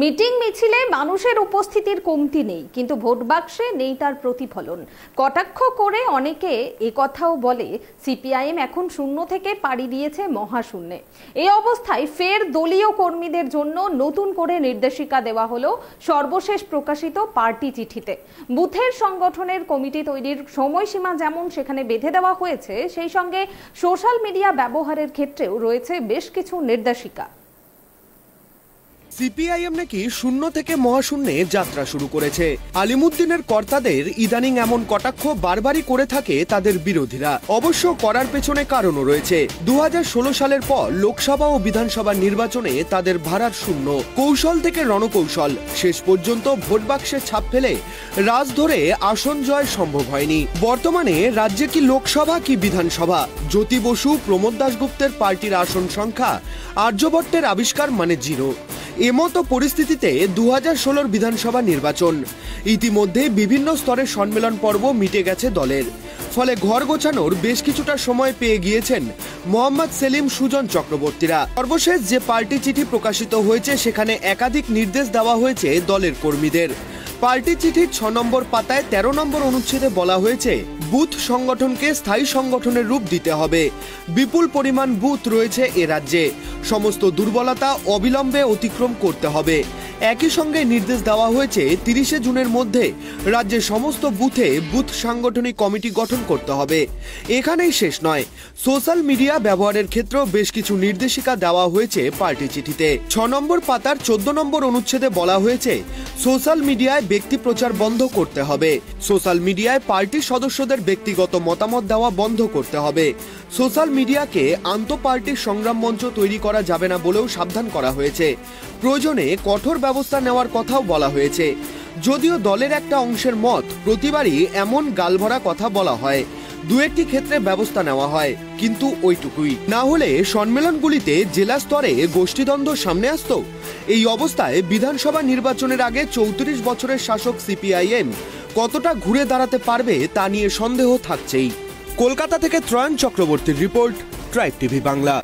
Meeting মিছিলে মানুষের উপস্থিতির কমতি নেই, কিন্তু ভোট বাক্সে নেই তার প্রতিফলন। কটাক্ষ করে অনেকে একথাও বলে সিপিআইএম এখন শূন্য থেকে পাড়ি দিয়েছে মহাশূন্যে। এই অবস্থায় ফের দলীয় কর্মীদের জন্য নতুন করে নির্দেশিকা দেওয়া হলো সর্বশেষ প্রকাশিত পার্টি চিঠিতে। বুথের সংগঠনের কমিটি তৈরির সময়সীমা যেমন সেখানে বেঁধে দেওয়া হয়েছে, সেই সঙ্গে সোশ্যাল মিডিয়া ব্যবহারের ক্ষেত্রেও রয়েছে বেশ কিছু নির্দেশিকা। সিপিআইএম নাকি শূন্য থেকে মহাশূন্যে যাত্রা শুরু করেছে। আলিমুদ্দিনের কর্তাদের ইদানিং এমন কটাক্ষ বারবারই করে থাকে তাদের বিরোধীরা। অবশ্য করার পেছনে কারণও রয়েছে। 2016 সালের পর লোকসভা ও বিধানসভা নির্বাচনে তাদের ভাড়ার শূন্য, কৌশল থেকে রণকৌশল, শেষ পর্যন্ত ভোট বাক্সে ছাপ ফেলে রাজ ধরে আসন জয় সম্ভব হয়নি। বর্তমানে রাজ্যে কি লোকসভা কি বিধানসভা, জ্যোতি বসু প্রমোদ দাশগুপ্তের পার্টির আসন সংখ্যা আর্যভট্টের আবিষ্কার মানে জিরো। এমতো পরিস্থিতিতে 2016 বিধানসভা নির্বাচন, ইতিমধ্যে বিভিন্ন স্তরের সম্মেলন পর্ব মিটে গেছে দলের। ফলে ঘর গোছানোর বেশ কিছুটা সময় পেয়ে গিয়েছেন মোহাম্মদ সেলিম, সুজন চক্রবর্তীরা। সর্বশেষ যে পার্টি চিঠি প্রকাশিত হয়েছে সেখানে একাধিক নির্দেশ দেওয়া হয়েছে দলের কর্মীদের। পার্টি চিঠির 6 নম্বর পাতায় 13 নম্বর অনুচ্ছেদে বলা হয়েছে, বুথ সংগঠনকে স্থায়ী সংগঠনের রূপ দিতে হবে। বিপুল পরিমাণ বুথ রয়েছে এ রাজ্যে, সমস্ত দুর্বলতা অবিলম্বে অতিক্রম করতে হবে। একই সঙ্গে নির্দেশ দেওয়া হয়েছে 30 জুনের মধ্যে রাজ্যের সমস্ত বুথে বুথ সাংগঠনিক কমিটি গঠন করতে হবে। এখানেই শেষ নয়, সোশ্যাল মিডিয়া ব্যবহারের ক্ষেত্রেও বেশ কিছু নির্দেশিকা দেওয়া হয়েছে পার্টি চিঠিতে। 6 নম্বর পাতার 14 নম্বর অনুচ্ছেদে বলা হয়েছে, সোশ্যাল মিডিয়ায় ব্যক্তি প্রচার বন্ধ করতে হবে। সোশ্যাল মিডিয়ায় পার্টির সদস্যদের ব্যক্তিগত মতামত দেওয়া বন্ধ করতে হবে। সোশ্যাল মিডিয়াকে আন্তঃপার্টি সংগ্রাম মঞ্চ তৈরি করা যাবে না বলেও সাবধান করা হয়েছে। প্রয়োজনে কঠোর ব্যবস্থা নেওয়ার কথাও বলা হয়েছে। যদিও দলের একটা অংশের মত, প্রতিবারই এমন গালভরা কথা বলা হয়, দু একটি ক্ষেত্রে ব্যবস্থা নেওয়া হয়, কিন্তু ওইটুকুই। না হলে সম্মেলনগুলিতে জেলা স্তরে গোষ্ঠীদ্বন্দ্ব সামনে আসতো। এই অবস্থায় বিধানসভা নির্বাচনের আগে 34 বছরের শাসক সিপিআইএম কতটা ঘুরে দাঁড়াতে পারবে তা নিয়ে সন্দেহ থাকছেই। কলকাতা থেকে ত্রয়ন চক্রবর্তীর রিপোর্ট, ট্রাইব টিভি বাংলা।